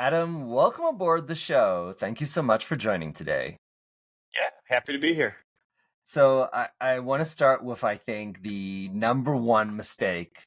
Adam, welcome aboard the show. Thank you so much for joining today. Yeah, happy to be here. So I want to start with, I think, the number one mistake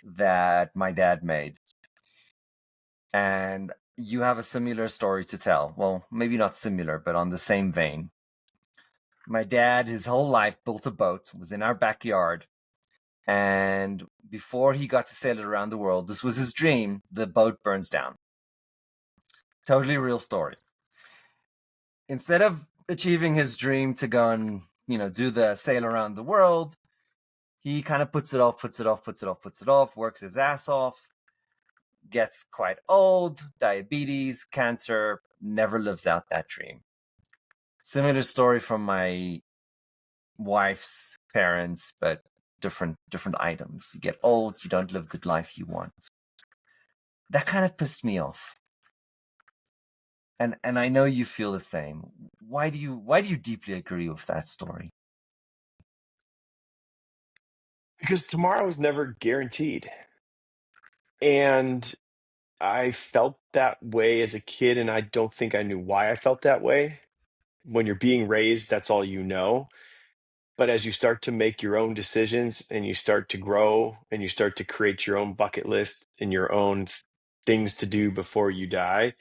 that my dad made. And you have a similar story to tell. Well, maybe not similar, but on the same vein. My dad, his whole life, built a boat, was in our backyard. And before he got to sail it around the world, this was his dream, the boat burns down. Totally real story. Instead of achieving his dream to go and do the sail around the world, he kind of puts it off, works his ass off, gets quite old, diabetes, cancer, never lives out that dream. Similar story from my wife's parents, but different items. You get old, you don't live the life you want. That kind of pissed me off. And I know you feel the same. Why do you deeply agree with that story? Because tomorrow is never guaranteed. And I felt that way as a kid, and I don't think I knew why I felt that way. When you're being raised, that's all you know. But as you start to make your own decisions and you start to grow and you start to create your own bucket list and your own things to do before you die,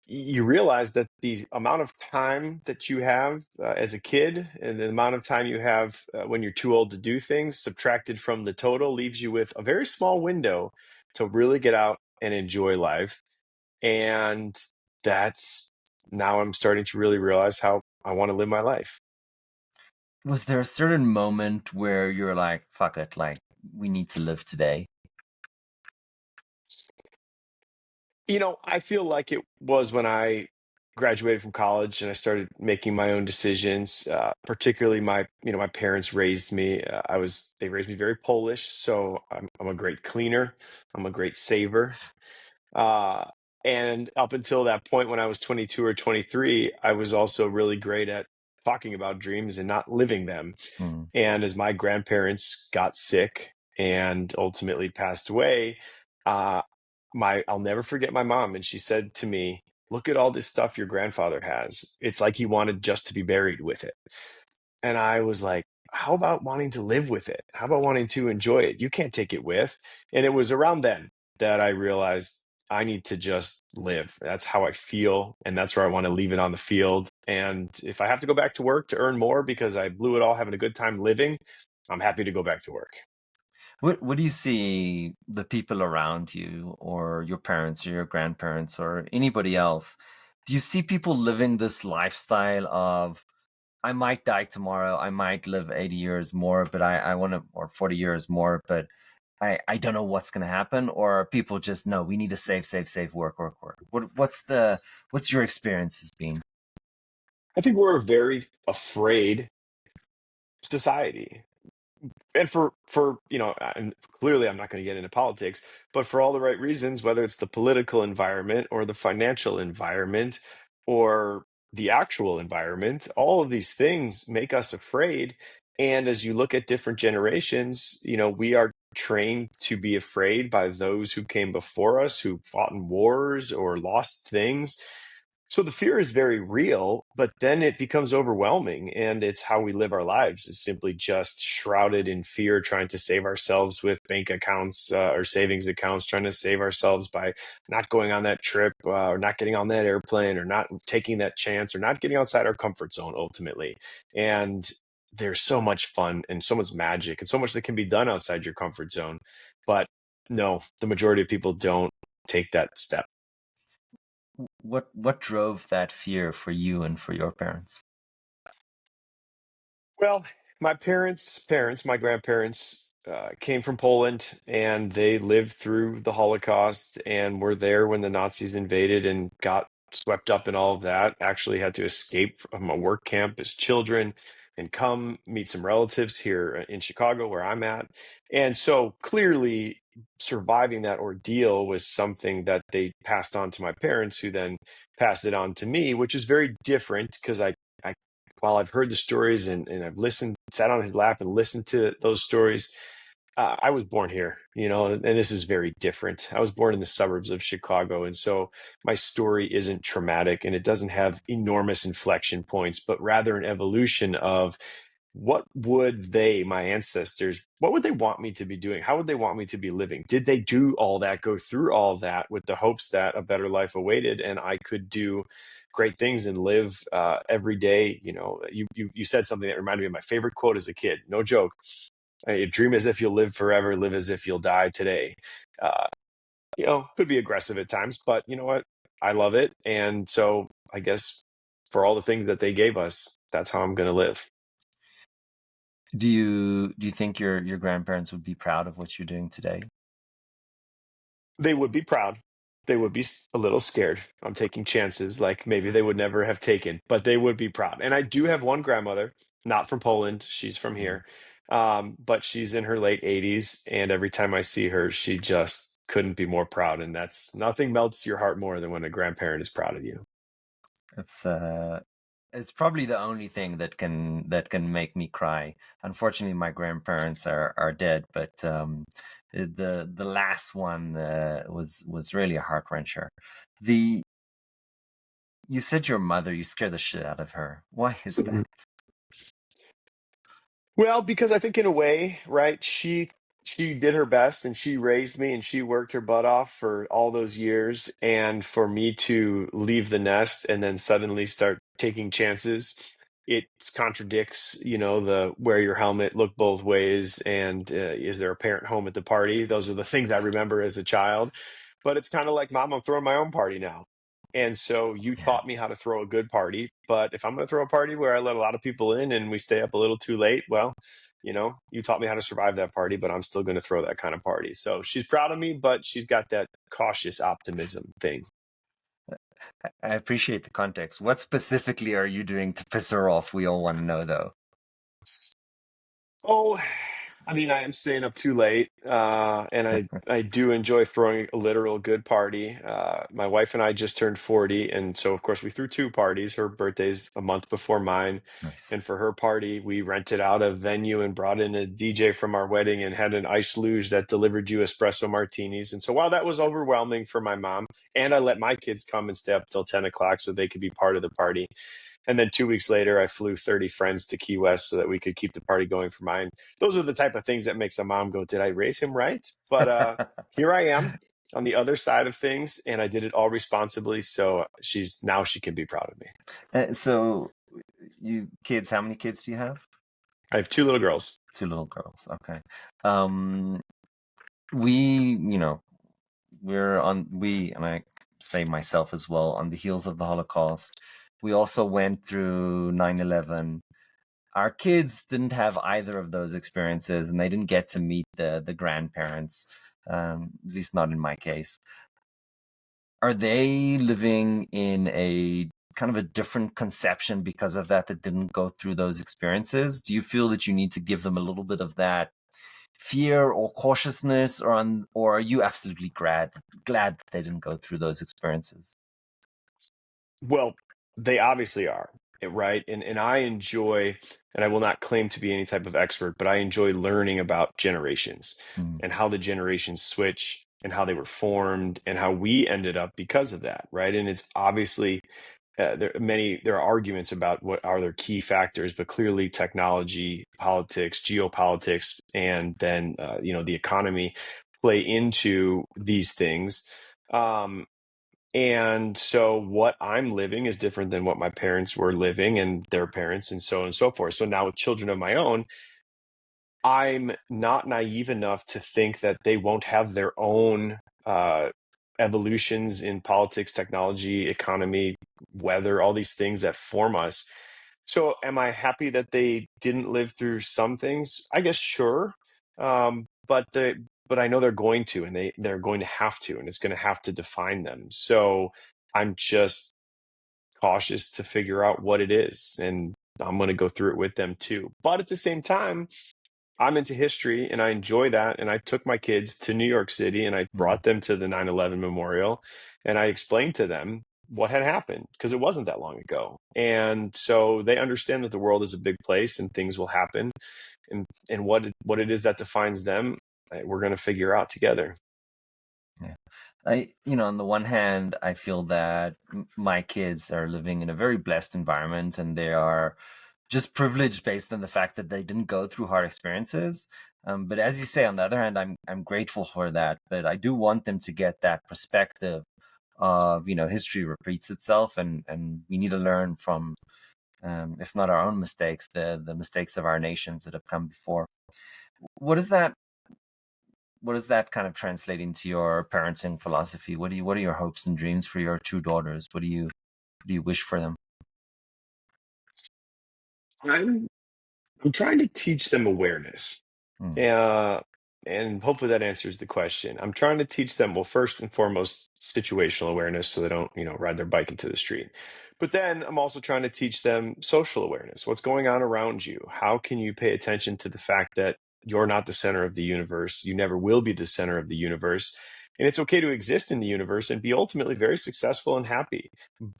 you realize that the amount of time that you have as a kid and the amount of time you have when you're too old to do things subtracted from the total leaves you with a very small window to really get out and enjoy life. And that's now I'm starting to really realize how I want to live my life. Was there a certain moment where you're like, fuck it, like we need to live today? I feel like it was when I graduated from college and I started making my own decisions. Particularly, my parents raised me. They raised me very Polish, so I'm a great cleaner. I'm a great saver. Uh, and up until that point, when I was 22 or 23, I was also really great at talking about dreams and not living them. Hmm. And as my grandparents got sick and ultimately passed away, uh, I'll never forget my mom. And she said to me, "Look at all this stuff your grandfather has. It's like he wanted just to be buried with it." And I was like, "How about wanting to live with it? How about wanting to enjoy it? You can't take it with." And it was around then that I realized I need to just live. That's how I feel, and that's where I want to leave it on the field. And if I have to go back to work to earn more because I blew it all having a good time living, I'm happy to go back to work. What do you see the people around you, or your parents, or your grandparents, or anybody else? Do you see people living this lifestyle of, I might die tomorrow, I might live 80 years more, but I want to, or 40 years more, but I don't know what's going to happen? Or are people just, no, we need to save, work? What's your experiences been? I think we're a very afraid society. And for and clearly I'm not going to get into politics, but for all the right reasons, whether it's the political environment or the financial environment or the actual environment, all of these things make us afraid. And as you look at different generations, we are trained to be afraid by those who came before us, who fought in wars or lost things. So the fear is very real, but then it becomes overwhelming, and it's how we live our lives is simply just shrouded in fear, trying to save ourselves with bank accounts or savings accounts, trying to save ourselves by not going on that trip or not getting on that airplane or not taking that chance or not getting outside our comfort zone ultimately. And there's so much fun and so much magic and so much that can be done outside your comfort zone. But no, the majority of people don't take that step. What drove that fear for you and for your parents? Well, my grandparents came from Poland and they lived through the Holocaust and were there when the Nazis invaded and got swept up in all of that. Actually, had to escape from a work camp as children and come meet some relatives here in Chicago, where I'm at. And so clearly, surviving that ordeal was something that they passed on to my parents, who then passed it on to me, which is very different because I while I've heard the stories and I've listened, sat on his lap and listened to those stories, I was born here, and this is very different. I was born in the suburbs of Chicago, and so my story isn't traumatic and it doesn't have enormous inflection points, but rather an evolution of what would my ancestors, what would they want me to be doing? How would they want me to be living? Did they do all that, go through all that with the hopes that a better life awaited and I could do great things and live every day? You said something that reminded me of my favorite quote as a kid. No joke. Dream as if you'll live forever, live as if you'll die today. Uh, could be aggressive at times, but you know what? I love it. And so I guess for all the things that they gave us, that's how I'm going to live. Do you think your grandparents would be proud of what you're doing today? They would be proud. They would be a little scared. I'm taking chances like maybe they would never have taken, but they would be proud. And I do have one grandmother, not from Poland. She's from Mhm. here. But she's in her late 80s. And every time I see her, she just couldn't be more proud. And that's nothing melts your heart more than when a grandparent is proud of you. It's it's probably the only thing that can make me cry. Unfortunately, my grandparents are dead, but the last one was really a heart wrencher. The You said your mother, you scared the shit out of her. Why is that? Well, because I think in a way, right, she did her best and she raised me and she worked her butt off for all those years. And for me to leave the nest and then suddenly start taking chances, it contradicts, the wear your helmet, look both ways, and is there a parent home at the party? Those are the things I remember as a child. But it's kind of like, Mom, I'm throwing my own party now. And so you Yeah. taught me how to throw a good party. But if I'm going to throw a party where I let a lot of people in and we stay up a little too late, well, you taught me how to survive that party, but I'm still going to throw that kind of party. So she's proud of me, but she's got that cautious optimism thing. I appreciate the context. What specifically are you doing to piss her off? We all want to know, though. Oh, I mean, I am staying up too late, and I do enjoy throwing a literal good party. My wife and I just turned 40, and so of course we threw two parties. Her birthday's a month before mine, Nice. and for her party, we rented out a venue and brought in a DJ from our wedding and had an ice luge that delivered you espresso martinis. And so while that was overwhelming for my mom, and I let my kids come and stay up till 10 o'clock so they could be part of the party. And then 2 weeks later, I flew 30 friends to Key West so that we could keep the party going for mine. Those are the type of things that makes a mom go, did I raise him right? But here I am on the other side of things, and I did it all responsibly. So she can be proud of me. So, you kids, how many kids do you have? I have two little girls. Two little girls. Okay. Um, we, and I say myself as well, on the heels of the Holocaust. We also went through 9/11. Our kids didn't have either of those experiences, and they didn't get to meet the grandparents, at least not in my case. Are they living in a kind of a different conception because of that didn't go through those experiences? Do you feel that you need to give them a little bit of that fear or cautiousness, or are you absolutely glad that they didn't go through those experiences? Well, they obviously are, right? And I enjoy, and I will not claim to be any type of expert, but I enjoy learning about generations Mm. and how the generations switch and how they were formed and how we ended up because of that, right? And it's obviously there are arguments about what are their key factors, but clearly technology, politics, geopolitics, and then the economy play into these things. Um, and so what I'm living is different than what my parents were living and their parents and so on and so forth. So now with children of my own, I'm not naive enough to think that they won't have their own evolutions in politics, technology, economy, weather, all these things that form us. So am I happy that they didn't live through some things? I guess sure. But I know they're going to, and they're going to have to, and it's going to have to define them. So I'm just cautious to figure out what it is, and I'm going to go through it with them too. But at the same time, I'm into history and I enjoy that. And I took my kids to New York City and I Mm. brought them to the 9/11 memorial and I explained to them what had happened because it wasn't that long ago. And so they understand that the world is a big place and things will happen and what it is that defines them. we're going to figure out together. Yeah. On the one hand, I feel that my kids are living in a very blessed environment and they are just privileged based on the fact that they didn't go through hard experiences. But as you say, on the other hand, I'm grateful for that. But I do want them to get that perspective of, history repeats itself, and we need to learn from, if not our own mistakes, the mistakes of our nations that have come before. What is that? What does that kind of translate into your parenting philosophy? What are your hopes and dreams for your two daughters? What do you wish for them? I'm I'm trying to teach them awareness. Mm, Uh, and hopefully that answers the question. I'm trying to teach them, well, first and foremost, situational awareness so they don't, ride their bike into the street. But then I'm also trying to teach them social awareness. What's going on around you? How can you pay attention to the fact that you're not the center of the universe? You never will be the center of the universe. And it's okay to exist in the universe and be ultimately very successful and happy.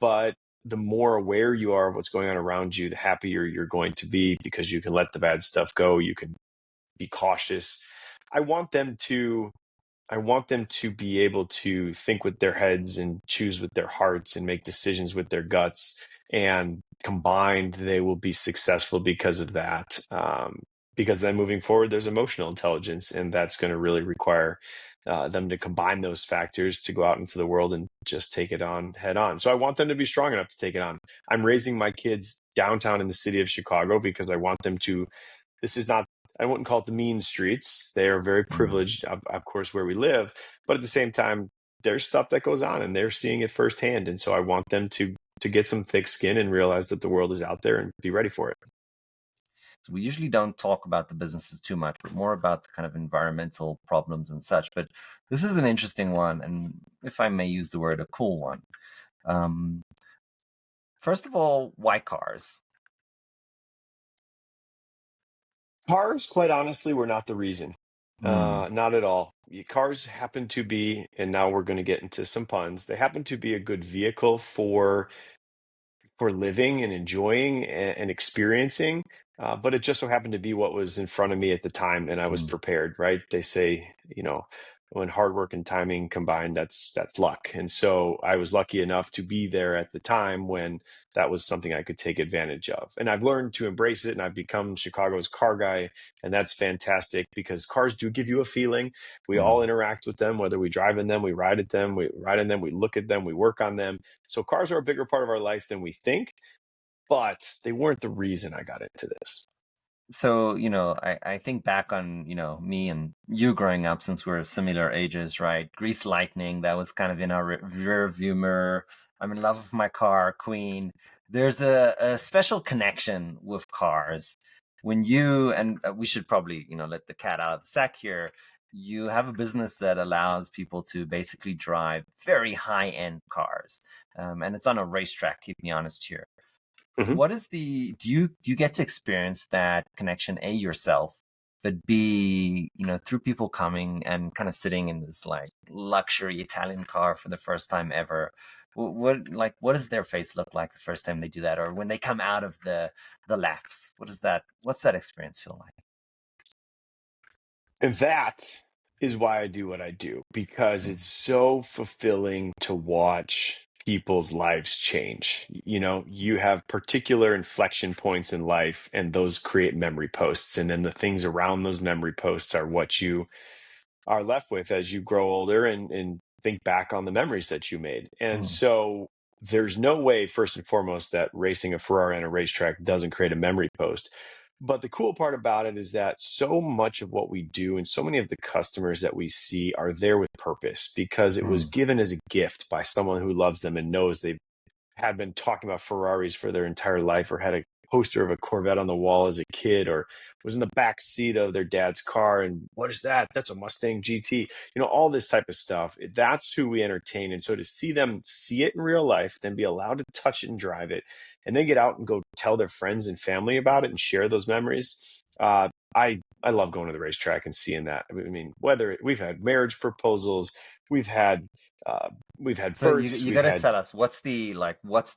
But the more aware you are of what's going on around you, the happier you're going to be because you can let the bad stuff go. You can be cautious. I want them to I want them to be able to think with their heads and choose with their hearts and make decisions with their guts. And combined, they will be successful because of that. Because then moving forward, there's emotional intelligence, and that's going to really require them to combine those factors to go out into the world and just take it on head on. So I want them to be strong enough to take it on. I'm raising my kids downtown in the city of Chicago because I want them to this is not, I wouldn't call it the mean streets. They are very mm. privileged, of course, where we live. But at the same time, there's stuff that goes on and they're seeing it firsthand. And so I want them to get some thick skin and realize that the world is out there and be ready for it. So we usually don't talk about the businesses too much, but more about the kind of environmental problems and such. But this is an interesting one, and if I may use the word, a cool one. Um, First of all, why cars? Cars, quite honestly, were not the reason. Mm, Not at all. Cars happen to be, and now we're going to get into some puns, they happen to be a good vehicle for living and enjoying and experiencing. But it just so happened to be what was in front of me at the time, and I was mm, prepared. Right? They say, when hard work and timing combined, that's luck. And so I was lucky enough to be there at the time when that was something I could take advantage of. And I've learned to embrace it, and I've become Chicago's car guy, and that's fantastic because cars do give you a feeling. We all mm. interact with them, whether we drive in them, we ride at them, we ride in them, we look at them, we work on them. So cars are a bigger part of our life than we think, but they weren't the reason I got into this. So, I think back on, me and you growing up since we're similar ages, right? Grease Lightning, that was kind of in our rear view mirror. I'm in love with my car, Queen. There's a special connection with cars. When you, and we should probably, let the cat out of the sack here. You have a business that allows people to basically drive very high-end cars. And it's on a racetrack, keep me honest here. Mhm. What is the do you get to experience that connection, A, yourself, but B, through people coming and kind of sitting in this like luxury Italian car for the first time ever? What does their face look like the first time they do that, or when they come out of the laps? What's that experience feel like? And that is why I do what I do, because it's Mm, so fulfilling to watch people's lives change. You have particular inflection points in life, and those create memory posts. And then the things around those memory posts are what you are left with as you grow older and think back on the memories that you made. And mm, so there's no way, first and foremost, that racing a Ferrari on a racetrack doesn't create a memory post. But the cool part about it is that so much of what we do and so many of the customers that we see are there with purpose because it was mm, given as a gift by someone who loves them and knows they've had been talking about Ferraris for their entire life or had a poster of a Corvette on the wall as a kid or was in the back seat of their dad's car and what is that? That's a Mustang GT. All this type of stuff. That's who we entertain. And so to see them see it in real life, then be allowed to touch it and drive it, and then get out and go tell their friends and family about it and share those memories. I love going to the racetrack and seeing that. I mean, whether we've had marriage proposals, we've had uh, we've had So you births, you we've got to had tell us what's the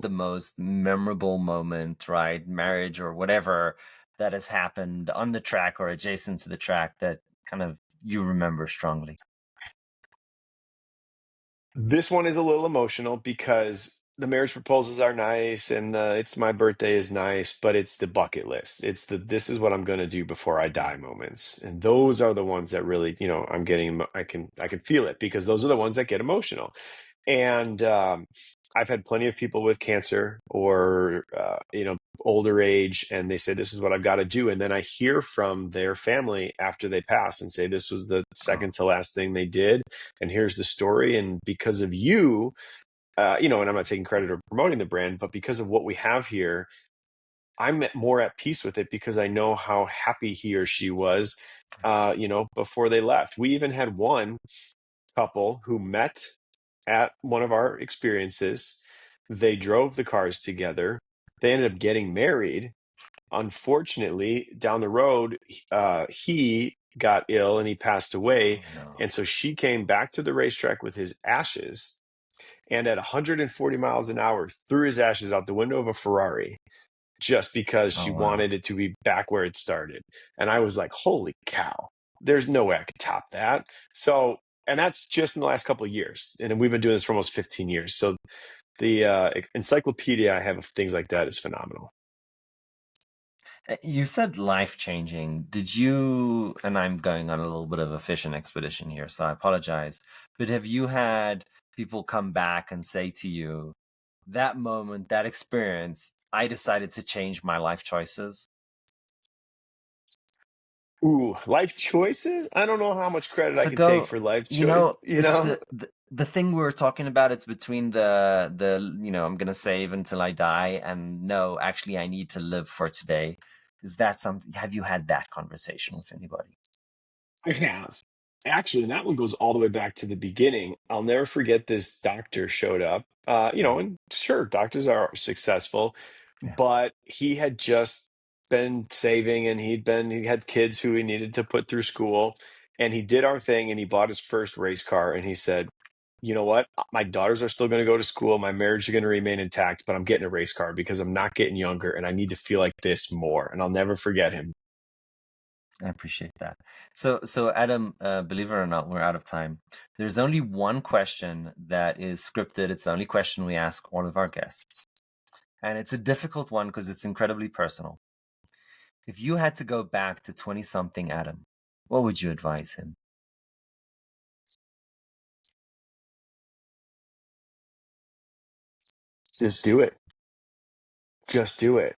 most memorable moment, right? Marriage or whatever that has happened on the track or adjacent to the track that kind of you remember strongly? This one is a little emotional because the marriage proposals are nice and it's my birthday is nice, but it's the bucket list. It's the this is what I'm going to do before I die moments. And those are the ones that really, I'm getting I can feel it because those are the ones that get emotional. And I've had plenty of people with cancer or older age, and they say this is what I've got to do. And then I hear from their family after they pass and say this was the Oh, second to last thing they did, and here's the story. And because of you, and I'm not taking credit or promoting the brand, but because of what we have here, I'm more at peace with it because I know how happy he or she was, before they left. We even had one couple who met at one of our experiences. They drove the cars together. They ended up getting married. Unfortunately, down the road, he got ill and he passed away. oh no. And so she came back to the racetrack with his ashes and at 140 miles an hour threw his ashes out the window of a Ferrari just because she Oh wow. wanted it to be back where it started. And I was like, holy cow, there's no way I could top that. So, and that's just in the last couple of years. And we've been doing this for almost 15 years. So the encyclopedia I have of things like that is phenomenal. You said life changing. Did you, and I'm going on a little bit of a fishing expedition here, so I apologize, but have you had people come back and say to you, that moment, that experience, I decided to change my life choices? Ooh, life choices? I don't know how much credit I So can take go, for life you choice, know, it's the thing we were talking about. It's between I'm gonna save until I die, and no, actually, I need to live for today. Is that something? Have you had that conversation with anybody? I have. Actually, and that one goes all the way back to the beginning. I'll never forget this doctor showed up. Yeah, And sure, doctors are successful, yeah. but he had just been saving and he had kids who he needed to put through school. And he did our thing and he bought his first race car and he said, you know what? My daughters are still going to go to school. My marriage is going to remain intact, but I'm getting a race car because I'm not getting younger and I need to feel like this more. And I'll never forget him. I appreciate that. So Adam, believe it or not, we're out of time. There's only one question that is scripted. It's the only question we ask all of our guests, and it's a difficult one because it's incredibly personal. If you had to go back to 20 something Adam, what would you advise him? Just do it. Just do it,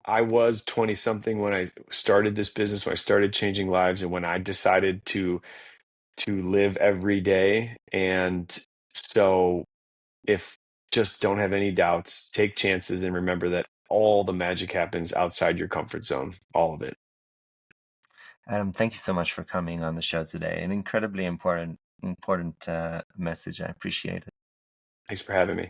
I was 20 something when I started this business, when I started changing lives and when I decided to live every day. And so if just don't have any doubts, take chances and remember that all the magic happens outside your comfort zone, all of it. Adam, thank you so much for coming on the show today. An incredibly important message. I appreciate it. Thanks for having me.